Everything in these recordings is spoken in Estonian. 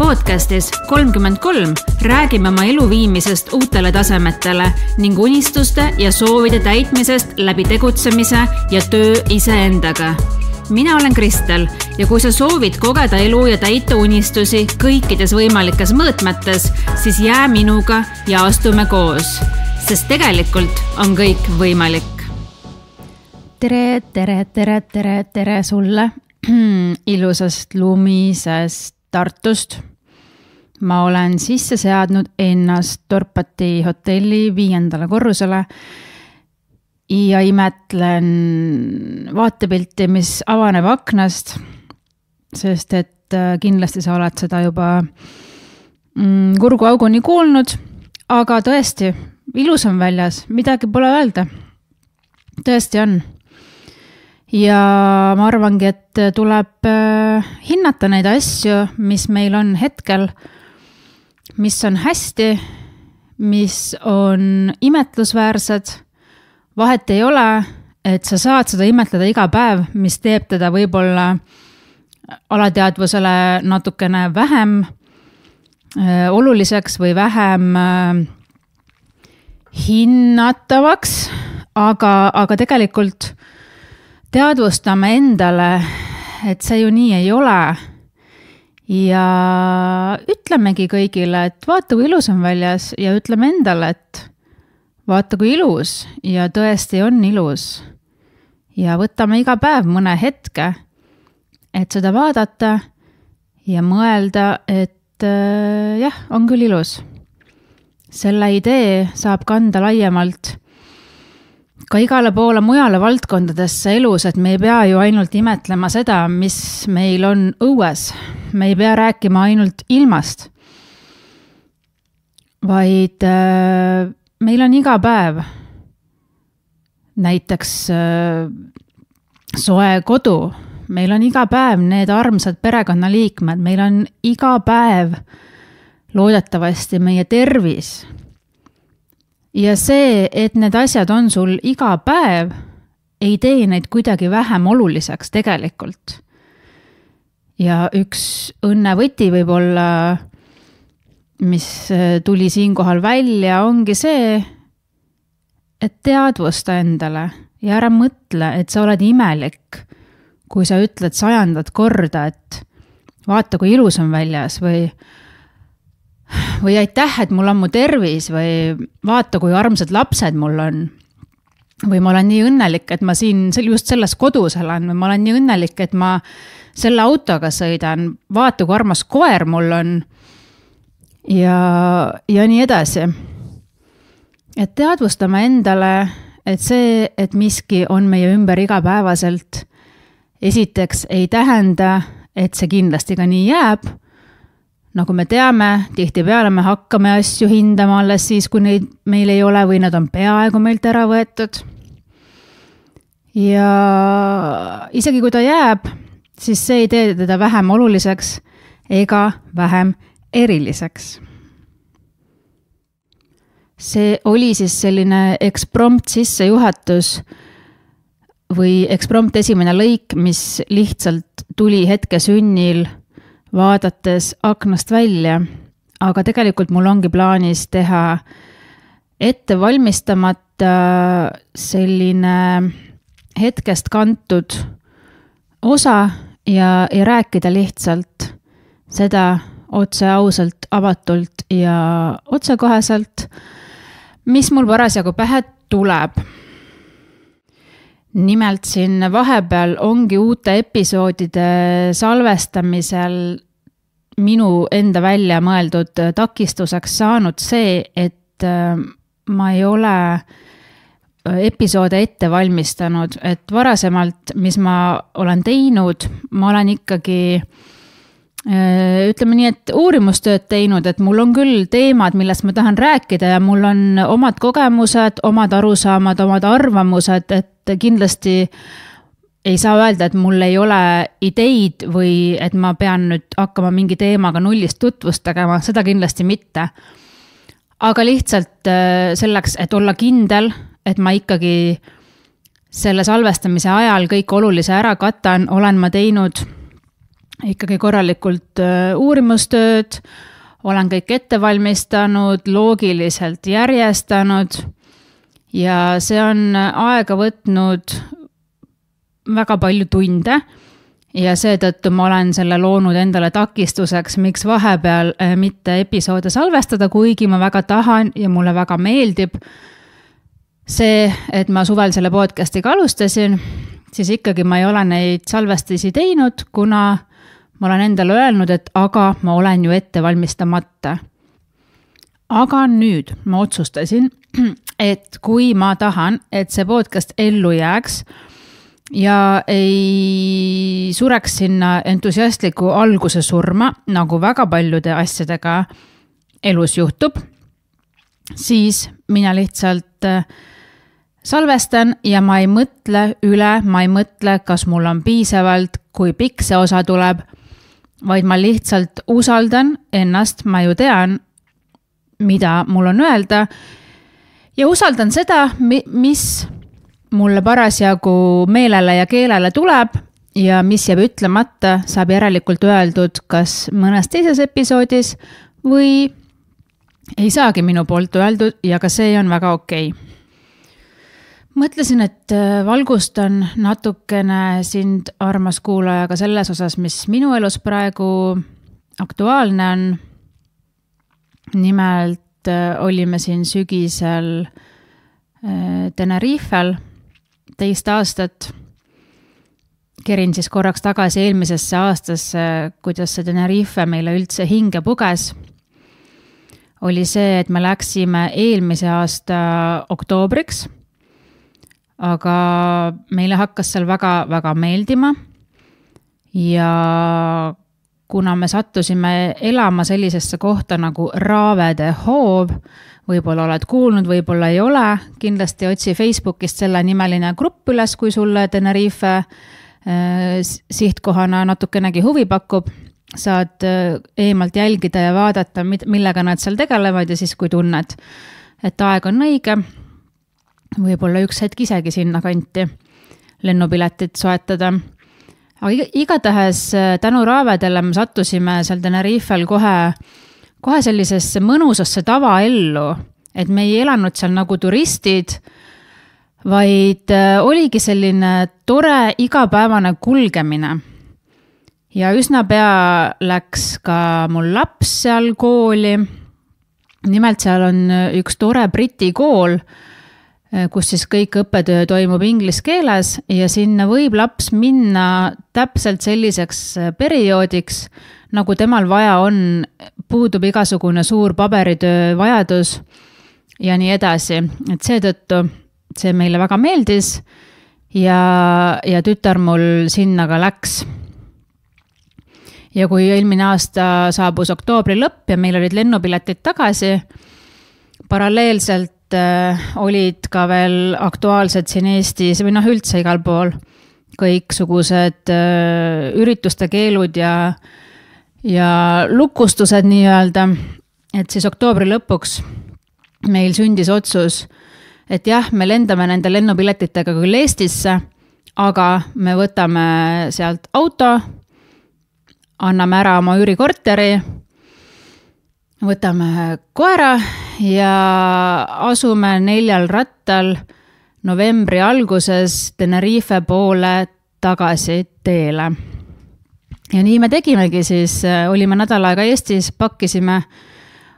Podcastis 33 räägime oma elu viimisest uutele tasemetele ning unistuste ja soovide täitmisest läbi tegutsemise ja töö iseendaga. Mina olen Kristel ja kui sa soovid kogeda elu ja täita unistusi kõikides võimalikes mõõtmetes, siis jää minuga ja astume koos, sest tegelikult on kõik võimalik. Tere sulle ilusast lumisest Tartust. Ma olen sisse seadnud ennast Dorpati hotelli 5. korrusele ja imetlen vaatepilti, mis avaneb aknast, sest et kindlasti sa oled seda juba kurguauguni kuulnud, aga tõesti, ilus on väljas, midagi pole öelda. Tõesti on. Ja ma arvangi, et tuleb hinnata neid asju, mis meil on hetkel, mis on hästi, mis on imetlusväärsed. Vahet ei ole, et sa saad seda imetleda iga päev, mis teeb teda võib-olla alateadvusele natukene vähem oluliseks või vähem hinnatavaks, aga tegelikult teadvustame endale, et see ju nii ei ole ja ütlemegi kõigile, et vaata, kui ilus on väljas ja ütleme endale, et vaata, kui ilus ja tõesti on ilus ja võtame iga päev mõne hetke, et seda vaadata ja mõelda, et jah, on küll ilus. Selle idee saab kanda laiemalt ka igale poole mujale valdkondadesse elus, et me ei pea ju ainult imetlema seda, mis meil on õues. Me ei pea rääkima ainult ilmast, vaid meil on iga päev näiteks soe kodu. Meil on iga päev need armsad perekonnaliikmed. Meil on iga päev loodetavasti meie tervis. Ja see, et need asjad on sul iga päev, ei tee neid kuidagi vähem oluliseks tegelikult. Ja üks õnnevõti võib-olla, mis tuli siinkohal välja, ongi see, et teadvusta endale ja ära mõtle, et sa oled imelik, kui sa ütled 100. korda, et vaata, kui ilus on väljas või aitäh, et mul on mu tervis või vaata, kui armsad lapsed mul on. Või ma olen nii õnnelik, et ma siin just selles kodus elan või ma olen nii õnnelik, et ma selle autoga sõidan. Vaata, kui armas koer mul on ja nii edasi. Et teadvustame endale, et see, et miski on meie ümber igapäevaselt, esiteks ei tähenda, et see kindlasti ka nii jääb. Nagu me teame, tihtipeale me hakkame asju hindama alles siis, kui neid meil ei ole või nad on peaaegu meilt ära võetud. Ja isegi kui ta jääb, siis see ei tee teda vähem oluliseks ega vähem eriliseks. See oli siis selline eksprompt sissejuhatus või eksprompt esimene lõik, mis lihtsalt tuli hetke sünnil vaadates aknast välja, aga tegelikult mul ongi plaanis teha ette valmistamata selline hetkest kantud osa ja rääkida lihtsalt seda otse ausalt, avatult ja otsekoheselt, mis mul parasjagu pähe tuleb. Nimelt siin vahepeal ongi uute episoodide salvestamisel minu enda välja mõeldud takistuseks saanud see, et ma ei ole episoode ette valmistanud, et varasemalt, mis ma olen teinud, ma olen ikkagi ütleme nii, et uurimustööd teinud, et mul on küll teemad, millest ma tahan rääkida ja mul on omad kogemused, omad arusaamad, omad arvamused, et kindlasti ei saa öelda, et mul ei ole ideid või et ma pean nüüd hakkama mingi teemaga nullist tutvust tegema, seda kindlasti mitte. Aga lihtsalt selleks, et olla kindel, et ma ikkagi selle salvestamise ajal kõik olulise ära katan, olen ma teinud ikkagi korralikult uurimustööd, olen kõik ette valmistanud, loogiliselt järjestanud ja see on aega võtnud väga palju tunde ja seetõttu ma olen selle loonud endale takistuseks, miks vahepeal mitte episoode salvestada, kuigi ma väga tahan ja mulle väga meeldib see, et ma suvel selle podcastiga alustasin, siis ikkagi ma ei ole neid salvestisi teinud, kuna ma olen endale öelnud, et aga ma olen ju ette valmistamata. Aga nüüd ma otsustasin, et kui ma tahan, et see podcast ellu jääks ja ei sureks sinna entusiastliku alguse surma, nagu väga paljude asjadega elus juhtub, siis mina lihtsalt salvestan ja ma ei mõtle üle, ma ei mõtle, kas mul on piisavalt, kui pikk see osa tuleb, vaid ma lihtsalt usaldan ennast, ma ju tean, mida mul on öelda ja usaldan seda, mis mulle parasjagu meelele ja keelele tuleb ja mis jääb ütlemata, saab järelikult öeldud kas mõnes teises episoodis või ei saagi minu poolt öeldud ja ka see on väga okei. Mõtlesin, et valgustan natukene sind, armas kuulaja, ka selles osas, mis minu elus praegu aktuaalne on. Nimelt olime siin sügisel Tenerifel 2 aastat. Kerin siis korraks tagasi eelmisesse aastasse, kuidas see Tenerife meile üldse hinge puges. Oli see, et me läksime eelmise aasta oktoobriks, aga meile hakkas seal väga meeldima ja kuna me sattusime elama sellisesse kohta nagu Raavede hoov, võib-olla oled kuulnud, võib-olla ei ole, kindlasti otsi Facebookist selle nimeline grupp üles, kui sulle Tenerife sihtkohana natukenegi huvi pakub, saad eemalt jälgida ja vaadata, millega nad seal tegelevad ja siis kui tunned, et aeg on õige, võib-olla üks hetk isegi sinna kanti lennupiletit soetada. Aga igatahes tänu Raavedele me sattusime seal Tenerifel kohe sellisesse mõnusasse tavaellu, et me ei elanud seal nagu turistid, vaid oligi selline tore igapäevane kulgemine. Ja üsna pea läks ka mul laps seal kooli. Nimelt seal on üks tore briti kool, kus siis kõik õppetöö toimub inglise keeles ja sinna võib laps minna täpselt selliseks perioodiks, nagu temal vaja on, puudub igasugune suur paberitöö vajadus ja nii edasi. Et seetõttu see meile väga meeldis ja tütar mul sinna ka läks. Ja kui eelmine aasta saabus oktoobri lõpp ja meil olid lennupiletid tagasi, paralleelselt olid ka veel aktuaalsed siin Eestis või üldse igal pool kõiksugused ürituste keelud ja lukustused nii-öelda, et siis oktoobri lõpuks meil sündis otsus, et jah, me lendame nende lennupiletitega küll Eestisse, aga me võtame sealt auto, anname ära oma üürikorteri, võtame koera ja asume 4 rattal novembri alguses Tenerife poole tagasi teele. Ja nii me tegimegi siis, olime nädal aega Eestis, pakkisime,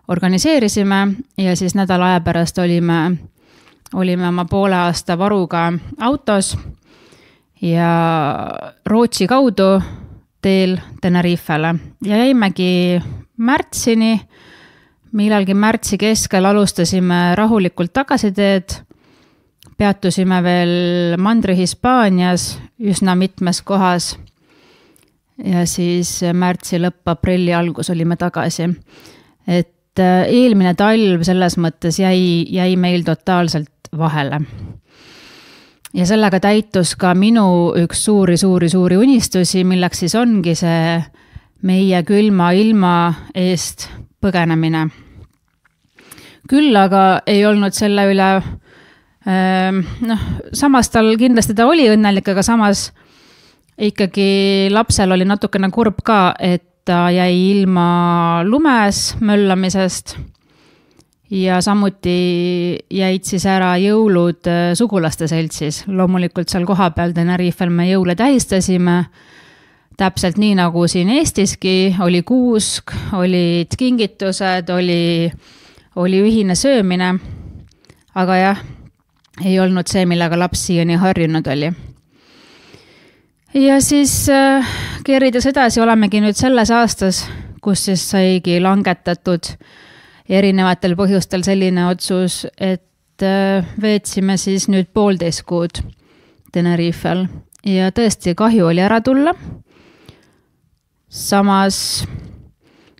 organiseerisime ja siis nädal aja pärast olime oma poole aasta varuga autos ja Rootsi kaudu teel Tenerifele ja jäimegi märtsini. Millalgi märtsi keskel alustasime rahulikult tagasiteed, peatusime veel Mandri Hispaanias üsna mitmes kohas ja siis märtsi lõpp, aprilli algus olime tagasi. Et eelmine talv selles mõttes jäi meil totaalselt vahele. Ja sellega täitus ka minu üks suuri unistusi, milleks siis ongi see meie külma ilma eest põgenemine. Küll aga ei olnud selle üle, samas tal kindlasti ta oli õnnelik, aga samas ikkagi lapsel oli natukene kurb ka, et ta jäi ilma lumes möllamisest ja samuti jäid siis ära jõulud sugulaste seltsis. Loomulikult seal kohapeal Tenerifel me jõule tähistasime, täpselt nii nagu siin Eestiski, oli kuusk, olid kingitused, oli ühine söömine, aga jah, ei olnud see, millega laps siiani harjunud oli. Ja siis keerides edasi olemegi nüüd selles aastas, kus siis saigi langetatud erinevatel põhjustel selline otsus, et veetsime siis nüüd 1,5 kuud Tenerifel ja tõesti kahju oli ära tulla. Samas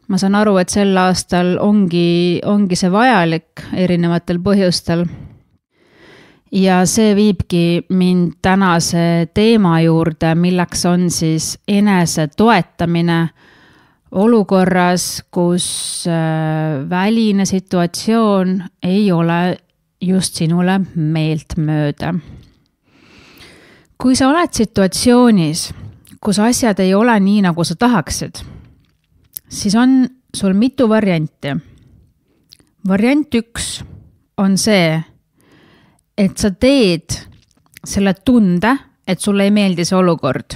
ma saan aru, et sel aastal ongi see vajalik erinevatel põhjustel. Ja see viibki mind tänase teema juurde, milleks on siis enese toetamine olukorras, kus väline situatsioon ei ole just sinule meeltmööda. Kui sa oled situatsioonis, kus asjad ei ole nii, nagu sa tahaksid, siis on sul mitu varianti. Variant 1 on see, et sa teed selle tunde, et sulle ei meeldi see olukord.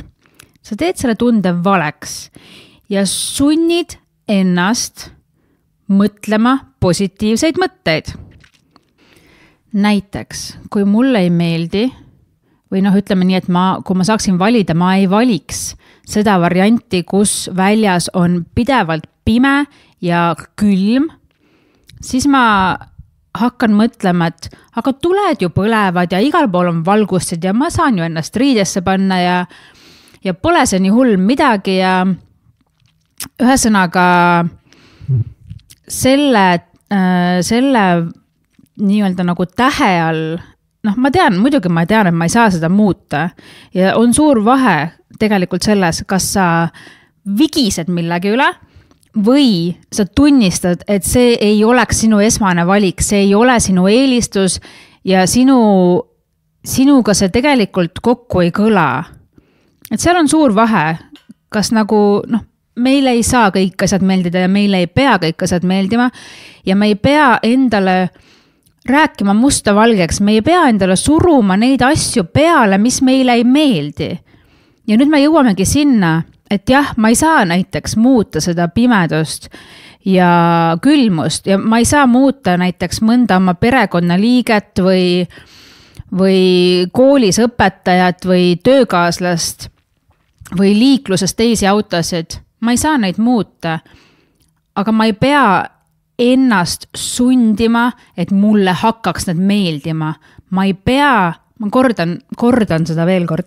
Sa teed selle tunde valeks ja sunnid ennast mõtlema positiivseid mõtteid. Näiteks, kui mulle ei meeldi, või ütleme nii, et kui ma saaksin valida, ma ei valiks seda varianti, kus väljas on pidevalt pime ja külm, siis ma hakkan mõtlema, et aga tuled ju põlevad ja igal pool on valgused ja ma saan ju ennast riidesse panna ja pole see nii hull midagi ja ühesõnaga selle nii-öelda nagu tähe all, muidugi ma tean, et ma ei saa seda muuta ja on suur vahe tegelikult selles, kas sa vigised millegi üle või sa tunnistad, et see ei oleks sinu esmane valik, see ei ole sinu eelistus ja sinuga see tegelikult kokku ei kõla. Et seal on suur vahe, kas meile ei saa kõik asjad meeldida ja meile ei pea kõik asjad meeldima ja me ei pea endale rääkima musta valgeks, me ei pea endale suruma neid asju peale, mis meile ei meeldi. Ja nüüd me jõuamegi sinna, et jah, ma ei saa näiteks muuta seda pimedust ja külmust ja ma ei saa muuta näiteks mõnda oma perekonnaliiget või koolis õpetajat või töökaaslast või liikluses teisi autosid. Ma ei saa neid muuta, aga ma ei pea ennast sundima, et mulle hakkaks need meeldima. Ma ei pea, ma kordan seda veel kord,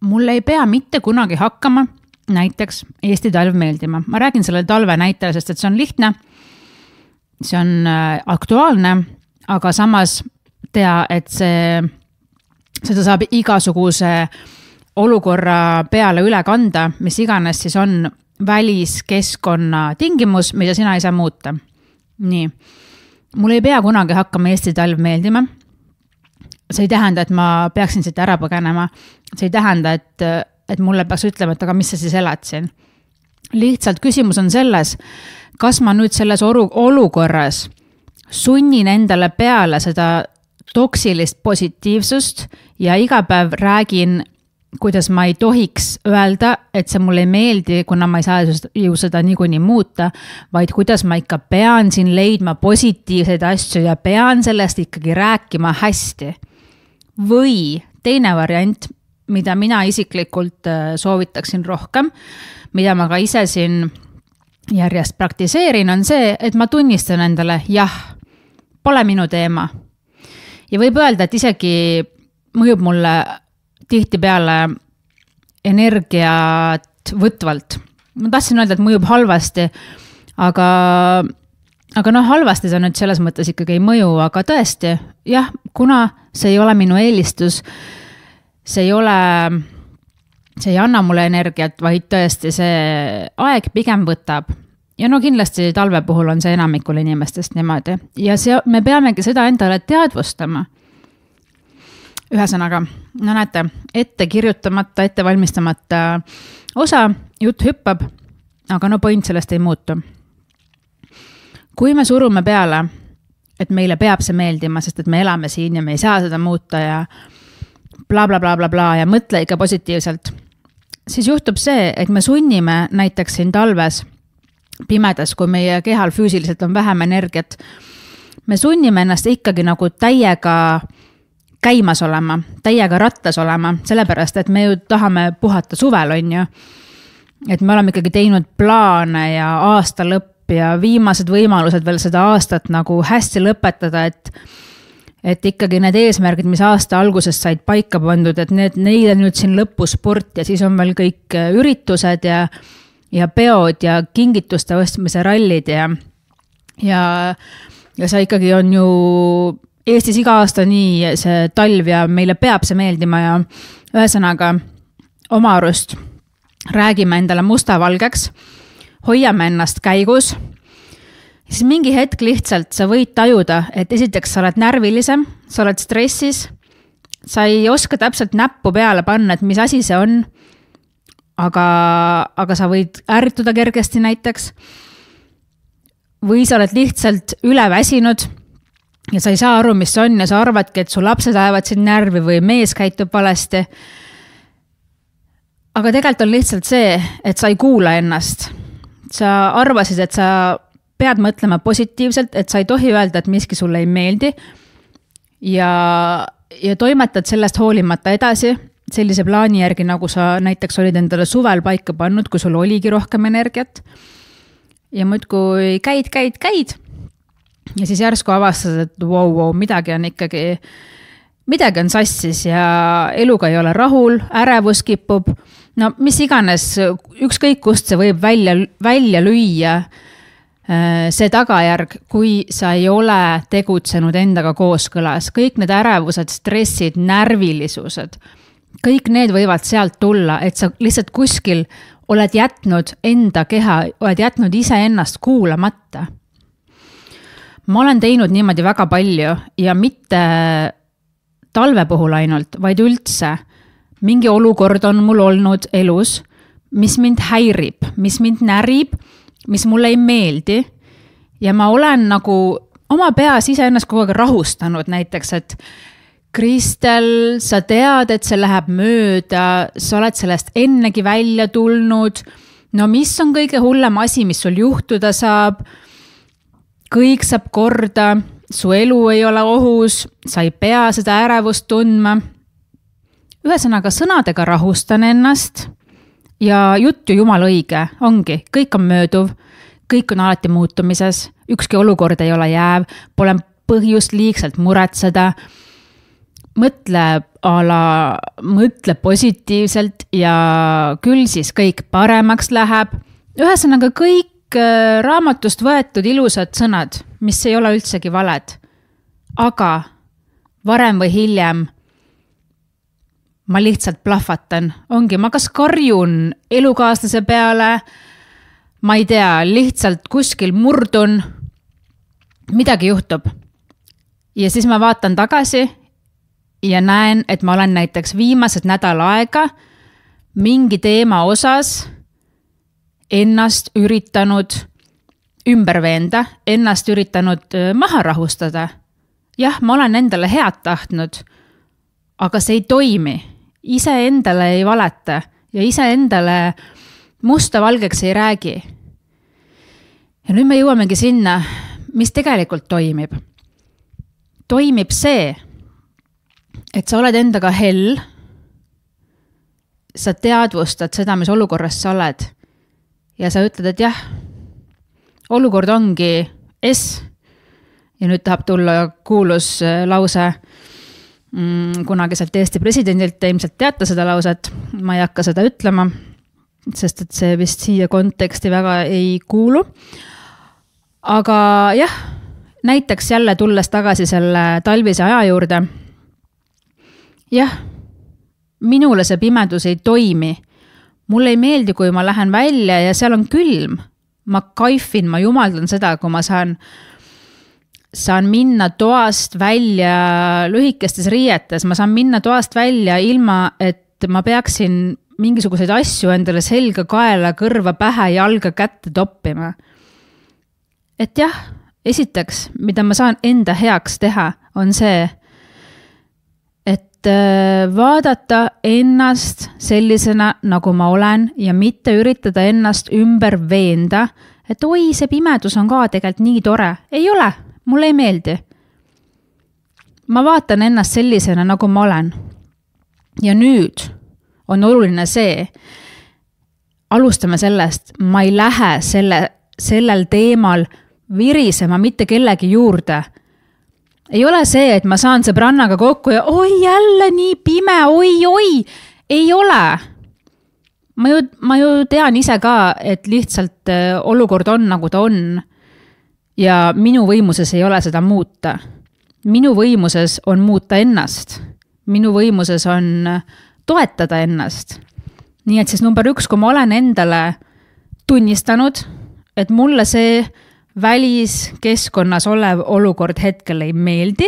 mulle ei pea mitte kunagi hakkama näiteks Eesti talv meeldima. Ma räägin selle talve näitel, sest et see on lihtne, see on aktuaalne, aga samas tea, et seda saab igasuguse olukorra peale üle kanda, mis iganes siis on väliskeskkonna tingimus, mida sina ei saa muuta. Nii, mul ei pea kunagi hakkama Eesti talv meeldima. See ei tähenda, et ma peaksin siit ära põgenema. See ei tähenda, et mulle peaks ütlema, et aga mis sa siis elad siin. Lihtsalt küsimus on selles, kas ma nüüd selles olukorras sunnin endale peale seda toksilist positiivsust ja iga päev räägin, kuidas ma ei tohiks öelda, et see mulle ei meeldi, kuna ma ei saa ju seda niikuinii muuta, vaid kuidas ma ikka pean siin leidma positiivseid asju ja pean sellest ikkagi rääkima hästi. Või teine variant, mida mina isiklikult soovitaksin rohkem, mida ma ka ise siin järjest praktiseerin, on see, et ma tunnistan endale, jah, pole minu teema. Ja võib öelda, et isegi mõjub mulle tihtipeale energiat võtvalt. Ma tahtsin öelda, et mõjub halvasti, aga halvasti see nüüd selles mõttes ikkagi ei mõju, aga tõesti, jah, kuna see ei ole minu eelistus, see ei anna mulle energiat, vaid tõesti see aeg pigem võtab. Ja kindlasti talve puhul on see enamikul inimestest niimoodi. Ja me peamegi seda endale teadvustama. ühesõnaga, no näete, ette kirjutamata, ette valmistamata osa, jutt hüppab, aga no point sellest ei muutu. Kui me surume peale, et meile peab see meeldima, sest et me elame siin ja me ei saa seda muuta ja bla, bla, bla, bla, bla ja mõtle ikka positiivselt, siis juhtub see, et me sunnime näiteks siin talves pimedas, kui meie kehal füüsiliselt on vähem energiat, me sunnime ennast ikkagi nagu täiega käimas olema, täiega rattas olema, sellepärast, et me ju tahame puhata suvel, on ju. Et me oleme ikkagi teinud plaane ja aasta lõpp ja viimased võimalused veel seda aastat nagu hästi lõpetada, et ikkagi need eesmärgid, mis aasta alguses said paika pandud, et neile nüüd siin lõpusport ja siis on veel kõik üritused ja peod ja kingituste ostmise rallid ja see ikkagi on ju Eestis iga aasta nii see talv ja meile peab see meeldima ja ühesõnaga oma arust räägime endale mustavalgeks, hoiame ennast käigus, siis mingi hetk lihtsalt sa võid tajuda, et esiteks sa oled närvilisem, sa oled stressis, sa ei oska täpselt näppu peale panna, et mis asi see on, aga sa võid ärrituda kergesti näiteks või sa oled lihtsalt üleväsinud ja sa ei saa aru, mis on ja sa arvadki, et su lapsed ajavad sind närvi või mees käitub valesti. Aga tegelikult on lihtsalt see, et sa ei kuula ennast. Sa arvasid, et sa pead mõtlema positiivselt, et sa ei tohi öelda, et miski sulle ei meeldi ja toimetad sellest hoolimata edasi sellise plaani järgi, nagu sa näiteks olid endale suvel paika pannud, kui sul oligi rohkem energiat ja muudkui käid ja siis järsku avastad, et wow, midagi on sassis ja eluga ei ole rahul, ärevus kipub, no mis iganes, ükskõik kust see võib välja lüüa see tagajärg, kui sa ei ole tegutsenud endaga kooskõlas, kõik need ärevused, stressid, närvilisused, kõik need võivad sealt tulla, et sa lihtsalt kuskil oled jätnud enda keha, oled jätnud ise ennast kuulamata. Ma olen teinud niimoodi väga palju ja mitte talve puhul ainult, vaid üldse. Mingi olukord on mul olnud elus, mis mind häirib, mis mind närib, mis mulle ei meeldi ja ma olen nagu oma peas ise ennast kogu aeg rahustanud näiteks, et Kristel, sa tead, et see läheb mööda, sa oled sellest ennegi välja tulnud, no mis on kõige hullem asi, mis sul juhtuda saab, kõik saab korda, su elu ei ole ohus, sa ei pea seda ärevust tundma. Ühesõnaga sõnadega rahustan ennast ja jutt ju jumal õige, ongi, kõik on mööduv, kõik on alati muutumises, ükski olukord ei ole jääv, pole põhjust liigselt muretseda, mõtle positiivselt ja küll siis kõik paremaks läheb. Ühesõnaga kõik raamatust võetud ilusad sõnad, mis ei ole üldsegi valed. Aga varem või hiljem ma lihtsalt plahvatan. Ongi, ma kas karjun elukaaslase peale, ma ei tea, lihtsalt kuskil murdun, midagi juhtub. Ja siis ma vaatan tagasi ja näen, et ma olen näiteks viimased nädal aega mingi teema osas ennast üritanud ümber veenda, ennast üritanud maha rahustada. Jah, ma olen endale head tahtnud, aga see ei toimi. Ise endale ei valeta ja ise endale musta valgeks ei räägi. Ja nüüd me jõuamegi sinna, mis tegelikult toimib. Toimib see, et sa oled endaga hell, sa teadvustad seda, mis olukorras sa oled ja sa ütled, et jah, olukord ongi S ja nüüd tahab tulla kuulus lause kunagiselt Eesti presidendilt, te ilmselt teate seda lauset, ma ei hakka seda ütlema, sest et see vist siia konteksti väga ei kuulu. Aga jah, näiteks jälle tulles tagasi selle talvise aja juurde, jah, minule see pimedus ei toimi. Mulle ei meeldi, kui ma lähen välja ja seal on külm. Ma kaifin, ma jumaldan seda, kui ma saan saan minna toast välja lühikestes riietes, ma saan minna toast välja ilma, et ma peaksin mingisuguseid asju endale selga, kaela, kõrva, pähe, jalga, kätte toppima. Et jah, esiteks, mida ma saan enda heaks teha, on see, et vaadata ennast sellisena, nagu ma olen ja mitte üritada ennast ümber veenda, et oi, see pimedus on ka tegelikult nii tore. Ei ole, mulle ei meeldi. Ma vaatan ennast sellisena, nagu ma olen. Ja nüüd on oluline see, alustame sellest, ma ei lähe sellel teemal virisema mitte kellegi juurde. Ei ole see, et ma saan sõbrannaga kokku ja oi, jälle nii pime, oi. Ei ole. Ma ju tean ise ka, et lihtsalt olukord on, nagu ta on. Ja minu võimuses ei ole seda muuta. Minu võimuses on muuta ennast. Minu võimuses on toetada ennast. Nii et siis number 1, kui ma olen endale tunnistanud, et mulle see väliskeskkonnas olev olukord hetkel ei meeldi,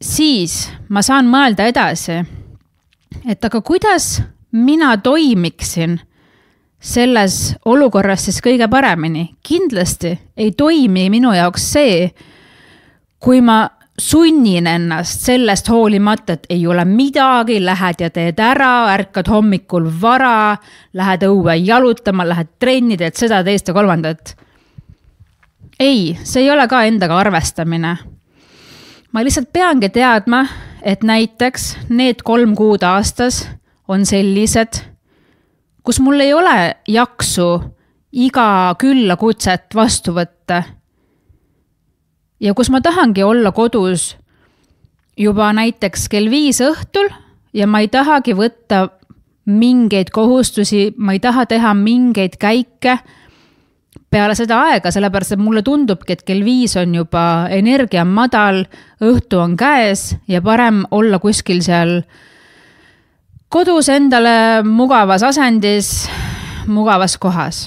siis ma saan mõelda edasi, et aga kuidas mina toimiksin selles olukorras siis kõige paremini. Kindlasti ei toimi minu jaoks see, kui ma sunnin ennast sellest hoolimata, et ei ole midagi, lähed ja teed ära, ärkad hommikul vara, lähed õue jalutama, lähed trenni, teed seda, teist ja kolmandat. Ei, see ei ole ka endaga arvestamine. Ma lihtsalt peangi teadma, et näiteks need 3 kuud aastas on sellised, kus mul ei ole jaksu iga külla kutset vastu võtta. Ja kus ma tahangi olla kodus juba näiteks kell 5 õhtul ja ma ei tahagi võtta mingeid kohustusi, ma ei taha teha mingeid käike peale seda aega, sellepärast et mulle tundubki, et kell 5 on juba energia madal, õhtu on käes ja parem olla kuskil seal kodus endale mugavas asendis, mugavas kohas.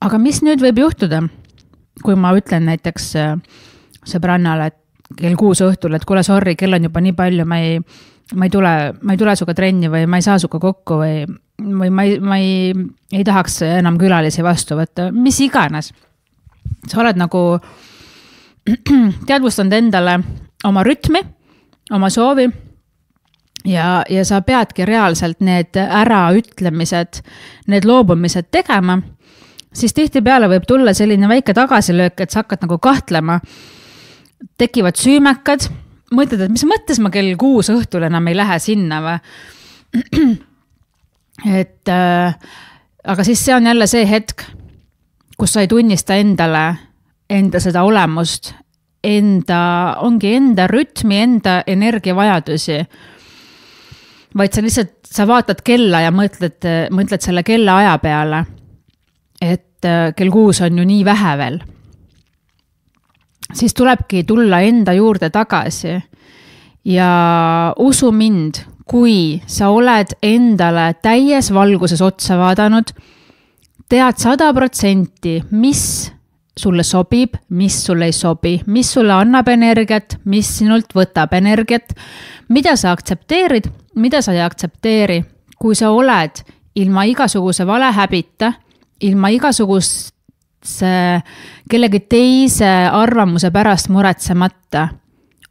Aga mis nüüd võib juhtuda? Kui ma ütlen näiteks sõbrannale, et kell 6 õhtul, et kuule, sorry, kell on juba nii palju, ma ei tule suga trenni või ma ei saa suga kokku või ma ei tahaks enam külalisi vastu võtta, mis iganes. Sa oled nagu teadvustanud endale oma rütmi, oma soovi ja sa peadki reaalselt need äraütlemised, need loobumised tegema, siis tihtipeale võib tulla selline väike tagasilöök, et sa hakkad nagu kahtlema. Tekivad süümekad, mõtled, et mis mõttes ma kell 6 õhtul enam ei lähe sinna või? Aga siis see on jälle see hetk, kus sa ei tunnista enda seda olemust, ongi enda rütmi, enda energiavajadusi. Vaid sa vaatad kella ja mõtled selle kella aja peale, et kell 6 on ju nii vähe veel. Siis tulebki tulla enda juurde tagasi ja usu mind, kui sa oled endale täies valguses otsa vaadanud, tead 100%, mis sulle sobib, mis sulle ei sobi, mis sulle annab energiat, mis sinult võtab energiat, mida sa aktsepteerid, mida sa ei aktsepteeri, kui sa oled ilma igasuguse valehäbita, ilma igasuguse kellegi teise arvamuse pärast muretsemata,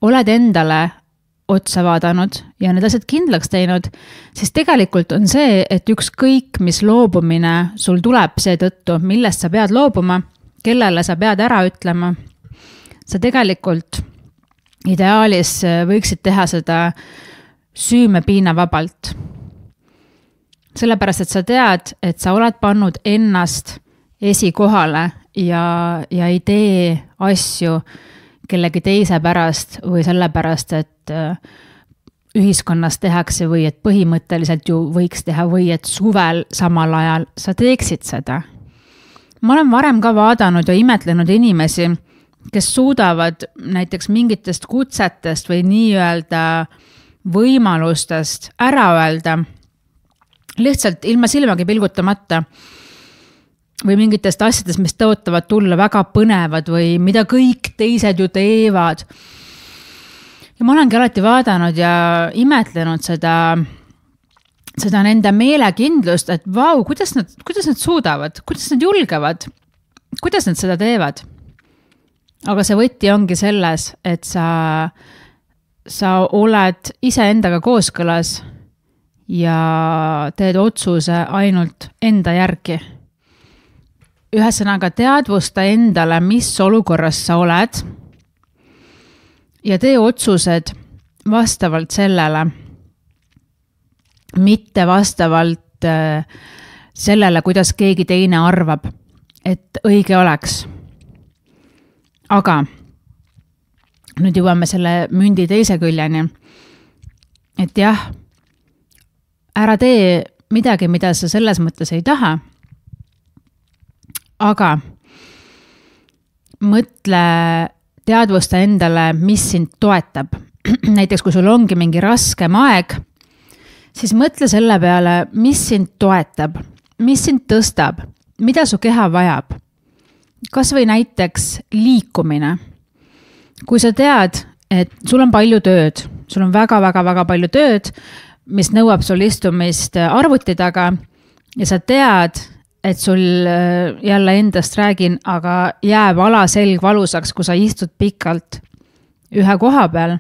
oled endale otsa vaadanud ja need asjad kindlaks teinud, siis tegelikult on see, et ükskõik mis loobumine sul tuleb seetõttu, millest sa pead loobuma, kellele sa pead ära ütlema, sa tegelikult ideaalis võiksid teha seda süümepiina vabalt. Sellepärast, et sa tead, et sa oled pannud ennast esikohale ja ei tee asju kellegi teise pärast või sellepärast, et ühiskonnas tehakse või et põhimõtteliselt ju võiks teha või et suvel samal ajal sa teeksid seda. Ma olen varem ka vaadanud ja imetlenud inimesi, kes suudavad näiteks mingitest kutsetest või nii-öelda võimalustest ära öelda lihtsalt ilma silmagi pilgutamata. või mingitest asjadest, mis tõotavad tulla väga põnevad või mida kõik teised ju teevad. Ja ma olengi alati vaadanud ja imetlenud seda nende meelekindlust, et vau, kuidas nad suudavad, kuidas nad julgevad, kuidas nad seda teevad. Aga see võti ongi selles, et sa oled iseendaga kooskõlas ja teed otsuse ainult enda järgi. Ühesõnaga teadvusta endale, mis olukorras sa oled ja tee otsused vastavalt sellele, mitte vastavalt sellele, kuidas keegi teine arvab, et õige oleks. Aga nüüd jõuame selle mündi teise küljeni, et jah, ära tee midagi, mida sa selles mõttes ei taha, aga mõtle, teadvusta endale, mis sind toetab. Näiteks, kui sul ongi mingi raskem aeg, siis mõtle selle peale, mis sind toetab, mis sind tõstab, mida su keha vajab. Kas või näiteks liikumine. Kui sa tead, et sul on palju tööd, sul on väga palju tööd, mis nõuab sul istumist arvuti taga ja sa tead, et sul jälle endast räägin, aga jääb alaselg valusaks, kui sa istud pikalt ühe koha peal,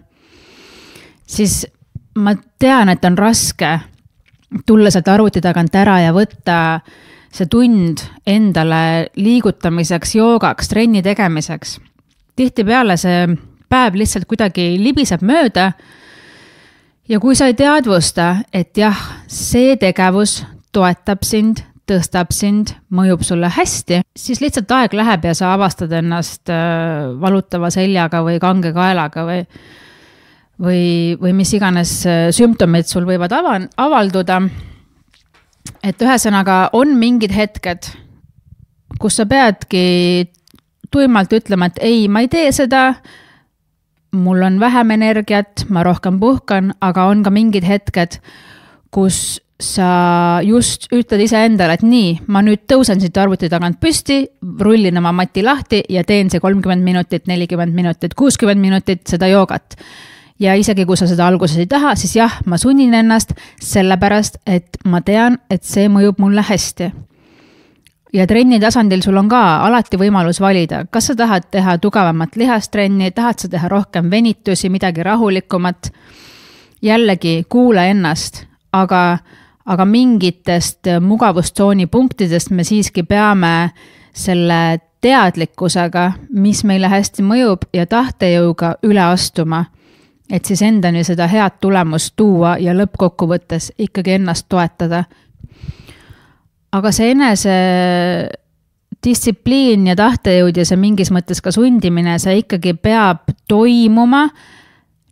siis ma tean, et on raske tulla sealt arvuti tagant ära ja võtta see tund endale liigutamiseks, joogaks, trenni tegemiseks. Tihtipeale see päev lihtsalt kuidagi libiseb mööda ja kui sa ei teadvusta, et jah, see tegevus toetab sind, tõstab sind, mõjub sulle hästi, siis lihtsalt aeg läheb ja sa avastad ennast valutava seljaga või kange kaelaga või mis iganes sümptomid sul võivad avalduda. Et ühesõnaga on mingid hetked, kus sa peadki tuimalt ütlema, et ei, ma ei tee seda, mul on vähem energiat, ma rohkem puhkan, aga on ka mingid hetked, kus sa just ütled iseendale, et nii, ma nüüd tõusen siit arvuti tagant püsti, rullin oma mati lahti ja teen see 30 minutit, 40 minutit, 60 minutit seda joogat. Ja isegi kui sa seda alguses ei taha, siis jah, ma sunnin ennast sellepärast, et ma tean, et see mõjub mulle hästi. Ja trenni tasandil sul on ka alati võimalus valida, kas sa tahad teha tugevamat lihastrenni, tahad sa teha rohkem venitusi, midagi rahulikumat. Jällegi kuula ennast, aga mingitest mugavustsooni punktidest me siiski peame selle teadlikkusega, mis meile hästi mõjub ja tahtejõuga üle astuma. Et siis endani seda head tulemust tuua ja lõppkokkuvõttes ikkagi ennast toetada. Aga see enese distsipliin ja tahtejõud ja see mingis mõttes ka sundimine, see ikkagi peab toimuma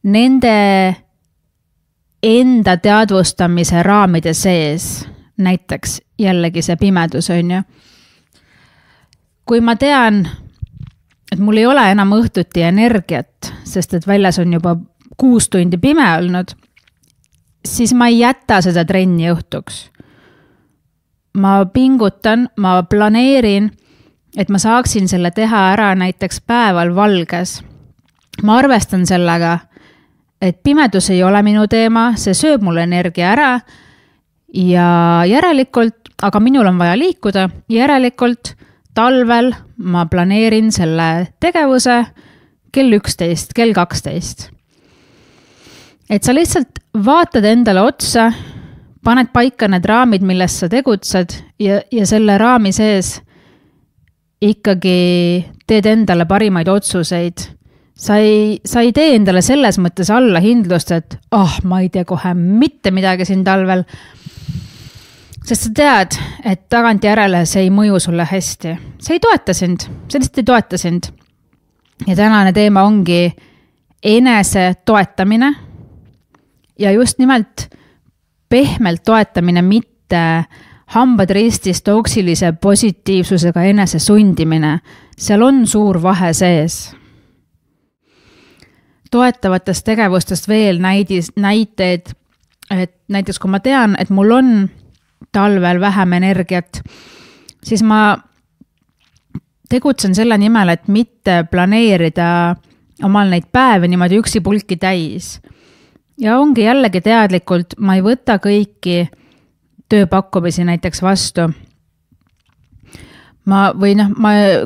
nende enda teadvustamise raamide sees. Näiteks jällegi see pimedus on ju. Kui ma tean, et mul ei ole enam õhtuti energiat, sest et väljas on juba 6 tundi pime olnud, siis ma ei jäta seda trenni õhtuks. Ma pingutan, ma planeerin, et ma saaksin selle teha ära näiteks päeval valges. Ma arvestan sellega, et pimedus ei ole minu teema, see sööb mulle energia ära ja järelikult, aga minul on vaja liikuda, järelikult talvel ma planeerin selle tegevuse kell 11, kell 12. Et sa lihtsalt vaatad endale otsa, paned paika need raamid, milles sa tegutsed ja selle raami sees ikkagi teed endale parimaid otsuseid. Sa ei tee endale selles mõttes allahindlust, et ma ei tee kohe mitte midagi siin talvel. Sest sa tead, et tagantjärele see ei mõju sulle hästi. See ei toeta sind, see lihtsalt ei toeta sind. Ja tänane teema ongi enese toetamine ja just nimelt pehmelt toetamine, mitte hambad ristis toksilise positiivsusega enese sundimine. Seal on suur vahe sees. Toetavatest tegevustest veel näiteid, et näiteks kui ma tean, et mul on talvel vähem energiat, siis ma tegutsen selle nimel, et mitte planeerida omal neid päevi niimoodi üksipulki täis. Ja ongi jällegi teadlikult, ma ei võta kõiki tööpakkumisi näiteks vastu. Ma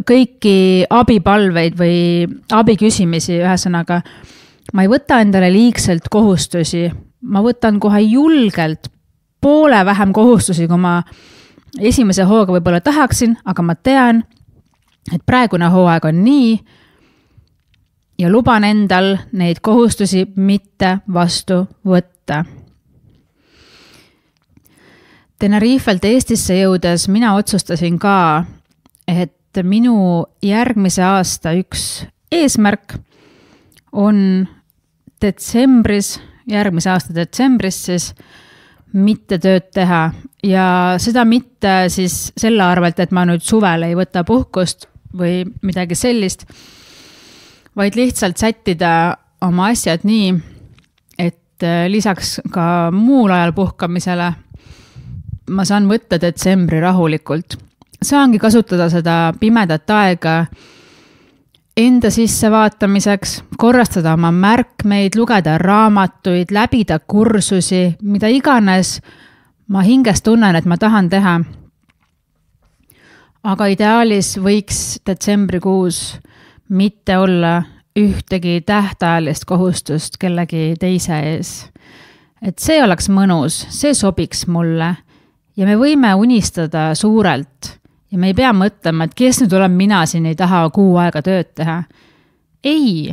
kõiki abipalveid või abiküsimisi ühesõnaga, ma ei võta endale liigselt kohustusi, ma võtan kohe julgelt poole vähem kohustusi, kui ma esimese hooga võib-olla tahaksin, aga ma tean, et praegune hooaeg on nii ja luban endal neid kohustusi mitte vastu võtta. Tenerifelt Eestisse jõudes mina otsustasin ka, et minu järgmise aasta üks eesmärk on järgmise aasta detsembris siis mitte tööd teha ja seda mitte siis selle arvelt, et ma nüüd suvel ei võta puhkust või midagi sellist, vaid lihtsalt sättida oma asjad nii, et lisaks ka muul ajal puhkamisele ma saan võtta detsembri rahulikult. Saangi kasutada seda pimedat aega enda sisse vaatamiseks, korrastada oma märkmeid, lugeda raamatuid, läbida kursusi, mida iganes ma hinges tunnen, et ma tahan teha. Aga ideaalis võiks detsembrikuus mitte olla ühtegi tähtajalist kohustust kellegi teise ees. Et see oleks mõnus, see sobiks mulle ja me võime unistada suurelt. Ja me ei pea mõtlema, et kes nüüd olen mina siin ei taha kuu aega tööd teha. Ei,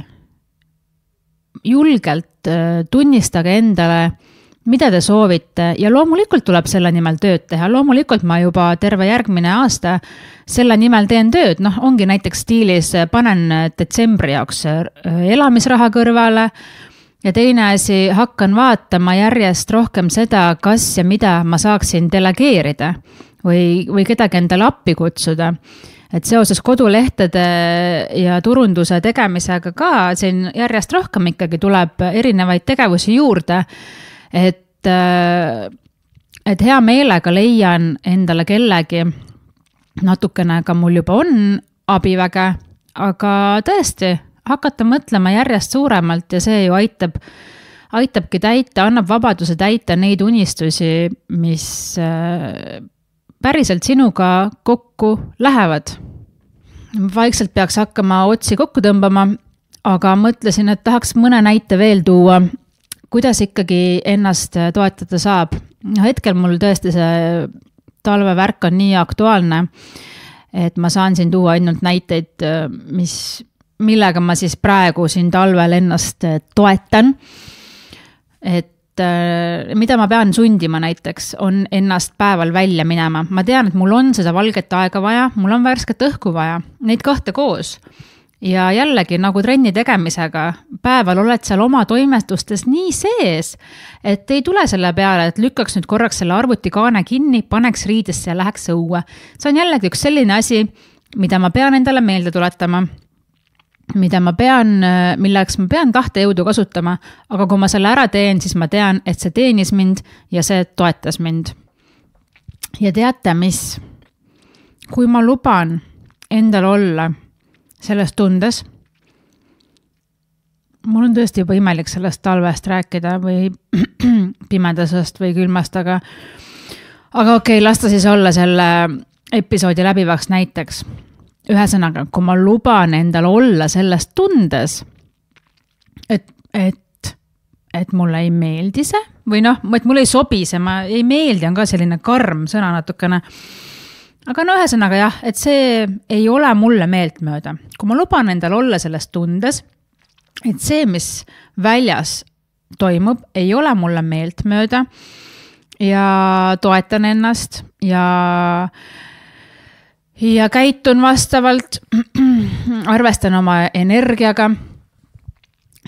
julgelt tunnistage endale, mida te soovite ja loomulikult tuleb selle nimel tööd teha. Loomulikult ma juba terve järgmine aasta selle nimel teen tööd. Ongi näiteks stiilis, panen detsembri jaoks elamisraha kõrvale ja teine asi, hakkan vaatama järjest rohkem seda, kas ja mida ma saaksin delegeerida või kedagi endale appi kutsuda. Et seoses kodulehtede ja turunduse tegemisega ka siin järjest rohkem ikkagi tuleb erinevaid tegevusi juurde, et hea meelega leian endale kellegi, natukene ka mul juba on abiväge, aga tõesti hakata mõtlema järjest suuremalt ja see ju aitabki täita, annab vabaduse täita neid unistusi, mis päriselt sinuga kokku lähevad. Vaikselt peaks hakkama otsi kokku tõmbama, aga mõtlesin, et tahaks mõne näite veel tuua, kuidas ikkagi ennast toetada saab. Hetkel mul tõesti see talvevärk on nii aktuaalne, et ma saan siin tuua ainult näiteid, millega ma siis praegu siin talvel ennast toetan. Et mida ma pean sundima näiteks, on ennast päeval välja minema. Ma tean, et mul on seda valget aega vaja, mul on värsket õhku vaja, neid kahte koos. Ja jällegi nagu trenni tegemisega, päeval oled seal oma toimestustes nii sees, et ei tule selle peale, et lükkaks nüüd korraks selle arvutikaane kinni, paneks riidesse ja läheks õue. See on jällegi üks selline asi, mida ma pean endale meelde tuletama, milleks ma pean tahtejõudu kasutama, aga kui ma selle ära teen, siis ma tean, et see teenis mind ja see toetas mind. Ja teate mis? Kui ma luban endal olla selles tundes, mul on tõesti juba imelik sellest talvest rääkida või pimedasest või külmast, aga okei, lasta siis olla selle episoodi läbivaks näiteks. Ühesõnaga, kui ma luban endal olla selles tundes, et mulle ei meeldi see, või et mulle ei sobi see, ma ei meeldi, on ka selline karm sõna natukene. Aga ühesõnaga jah, et see ei ole mulle meeltmööda. Kui ma luban endal olla selles tundes, et see, mis väljas toimub, ei ole mulle meeltmööda ja toetan ennast ja käitun vastavalt, arvestan oma energiaga,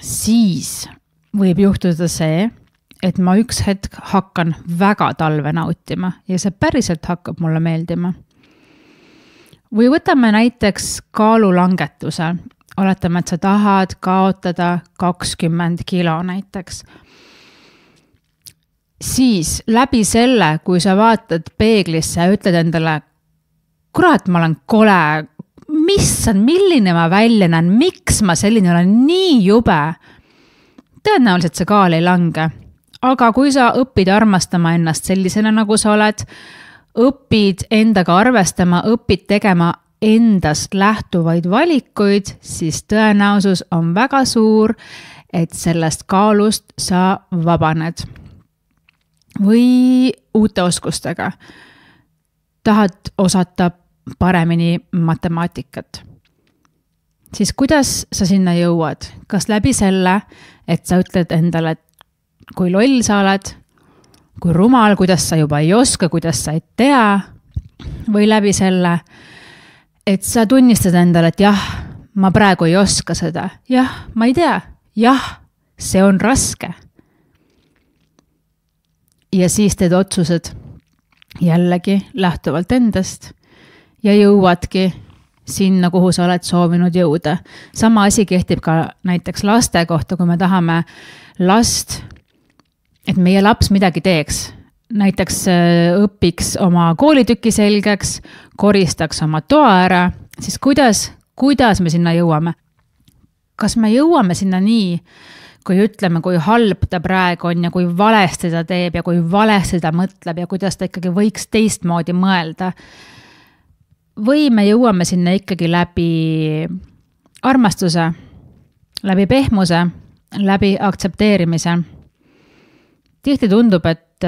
siis võib juhtuda see, et ma üks hetk hakkan väga talve nautima ja see päriselt hakkab mulle meeldima. Või võtame näiteks kaalulangetuse. Oletame, et sa tahad kaotada 20 kilo näiteks. Siis läbi selle, kui sa vaatad peeglisse ja ütled endale, kurat, ma olen kole, milline ma välja näen, miks ma selline olen nii jube. Tõenäoliselt see kaal ei lange. Aga kui sa õpid armastama ennast sellisena, nagu sa oled, õpid endaga arvestama, õpid tegema endast lähtuvaid valikuid, siis tõenäosus on väga suur, et sellest kaalust sa vabaned. Või uute oskustega. Tahad osata paremini matemaatikat. Siis kuidas sa sinna jõuad? Kas läbi selle, et sa ütled endale, et kui loll sa oled, kui rumal, kuidas sa juba ei oska, kuidas sa ei tea, või läbi selle, et sa tunnistad endale, et jah, ma praegu ei oska seda, jah, ma ei tea, jah, see on raske. Ja siis teed otsused jällegi lähtuvalt endast ja jõuadki sinna, kuhu sa oled soovinud jõuda. Sama asi kehtib ka näiteks laste kohta, kui me tahame last, et meie laps midagi teeks. Näiteks õpiks oma koolitüki selgeks, koristaks oma toa ära, siis kuidas me sinna jõuame? Kas me jõuame sinna nii, kui ütleme, kui halb ta praegu on ja kui valesti ta teeb ja kui valesti ta mõtleb ja kuidas ta ikkagi võiks teistmoodi mõelda? Või me jõuame sinna ikkagi läbi armastuse, läbi pehmuse, läbi aktsepteerimise. Tihti tundub, et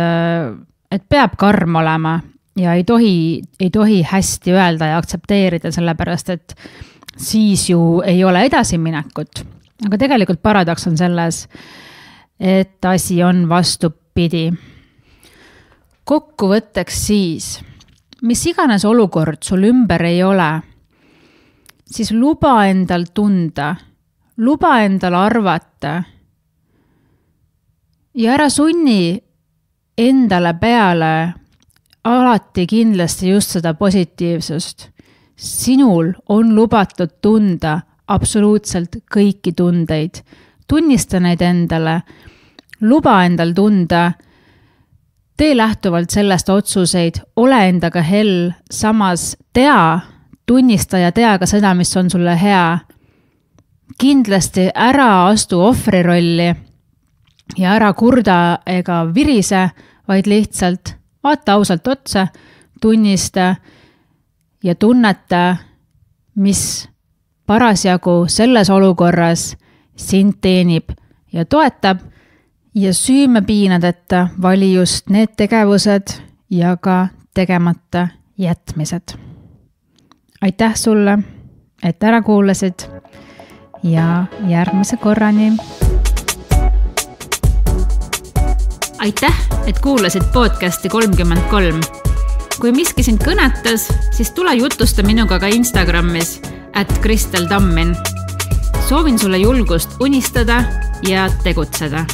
peab karm olema ja ei tohi hästi öelda ja aktsepteerida, sellepärast et siis ju ei ole edasiminekut. Aga tegelikult paradoks on selles, et asi on vastupidi. Kokkuvõtteks siis, mis iganes olukord sul ümber ei ole, siis luba endal tunda, luba endal arvata ja ära sunni endale peale alati kindlasti just seda positiivsust. Sinul on lubatud tunda absoluutselt kõiki tundeid. Tunnista neid endale, luba endal tunda, tee lähtuvalt sellest otsuseid, ole endaga hell, samas tunnista ja tea ka seda, mis on sulle hea. Kindlasti ära astu ohvri rolli ja ära kurda ega virise, vaid lihtsalt vaata ausalt otsa, tunnista ja tunneta, mis parasjagu selles olukorras sind teenib ja toetab ja süümepiinadeta vali just need tegevused ja ka tegemata jätmised. Aitäh sulle, et ära kuulasid ja järgmise korrani. Aitäh, et kuulasid podcasti 33. Kui miski sind kõnetas, siis tule jutusta minuga ka Instagramis @kristeltammin. Soovin sulle julgust unistada ja tegutseda.